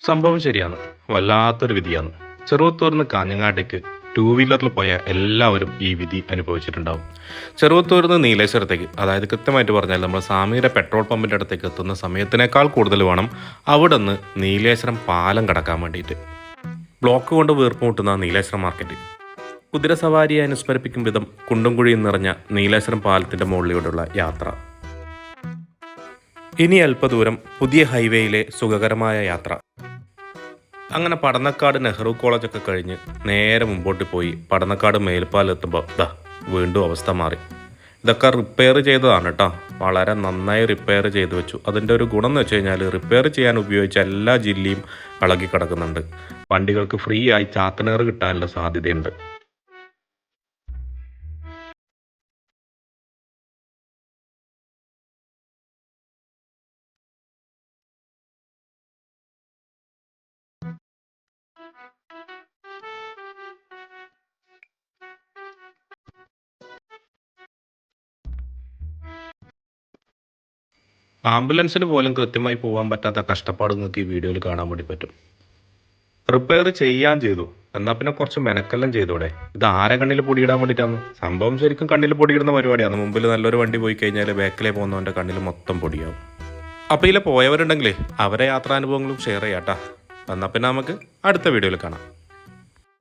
സംഭവം ശരിയാണ്. വല്ലാത്തൊരു വിധിയാണ്. ചെറുവത്തൂരിന്ന് കാഞ്ഞങ്ങാട്ടേക്ക് ടൂ വീലറിൽ പോയ എല്ലാവരും ഈ വിധി അനുഭവിച്ചിട്ടുണ്ടാവും. ചെറുവത്തൂരിന്ന് നീലേശ്വരത്തേക്ക്, അതായത് കൃത്യമായിട്ട് പറഞ്ഞാൽ നമ്മൾ സാമിയുടെ പെട്രോൾ പമ്പിൻ്റെ അടുത്തേക്ക് എത്തുന്ന സമയത്തിനേക്കാൾ കൂടുതൽ വേണം അവിടെ നിന്ന് നീലേശ്വരം പാലം കടക്കാൻ വേണ്ടിയിട്ട്. ബ്ലോക്ക് കൊണ്ട് വീർപ്പുമുട്ടുന്ന നീലേശ്വരം മാർക്കറ്റ്, കുതിരസവാരിയെ അനുസ്മരിപ്പിക്കും വിധം കുണ്ടും കുഴിയും നിറഞ്ഞ നീലേശ്വരം പാലത്തിൻ്റെ മുകളിലൂടെയുള്ള യാത്ര. ഇനി അല്പദൂരം പുതിയ ഹൈവേയിലെ സുഖകരമായ യാത്ര. അങ്ങനെ പടന്നക്കാട് നെഹ്റു കോളേജൊക്കെ കഴിഞ്ഞ് നേരെ മുമ്പോട്ട് പോയി പടന്നക്കാട് മേൽപ്പാലെത്തുമ്പോൾ വീണ്ടും അവസ്ഥ മാറി. ഇതൊക്കെ റിപ്പയർ ചെയ്തതാണ് കേട്ടോ. വളരെ നന്നായി റിപ്പയർ ചെയ്ത് വെച്ചു. അതിൻ്റെ ഒരു ഗുണം എന്ന് വെച്ച് കഴിഞ്ഞാൽ റിപ്പയർ ചെയ്യാൻ ഉപയോഗിച്ച എല്ലാ ജില്ലയും ഇളകി കിടക്കുന്നുണ്ട്. വണ്ടികൾക്ക് ഫ്രീ ആയി ചാത്തനേർ കിട്ടാനുള്ള സാധ്യതയുണ്ട്. ആംബുലൻസിന് പോലും കൃത്യമായി പോകാൻ പറ്റാത്ത കഷ്ടപ്പാട് നിങ്ങൾക്ക് ഈ വീഡിയോയിൽ കാണാൻ വേണ്ടി പറ്റും. റിപ്പയർ ചെയ്യാൻ ചെയ്തു, എന്നാൽ പിന്നെ കുറച്ച് മെനക്കെല്ലാം ചെയ്തൂടെ? ഇത് ആരെ കണ്ണിൽ പൊടിയിടാൻ വേണ്ടിയിട്ടാണ്? സംഭവം ശരിക്കും കണ്ണിൽ പൊടിയിടുന്ന പരിപാടിയാണ്. മുമ്പിൽ നല്ലൊരു വണ്ടി പോയി കഴിഞ്ഞാൽ ബാക്കിലെ പോകുന്നവൻ്റെ കണ്ണിൽ മൊത്തം പൊടിയാവും. അപ്പോൾ ഇതിലെ പോയവരുണ്ടെങ്കിലേ അവരെ യാത്രാനുഭവങ്ങളും ഷെയർ ചെയ്യാം കേട്ടോ. എന്നാൽ പിന്നെ നമുക്ക് അടുത്ത വീഡിയോയിൽ കാണാം.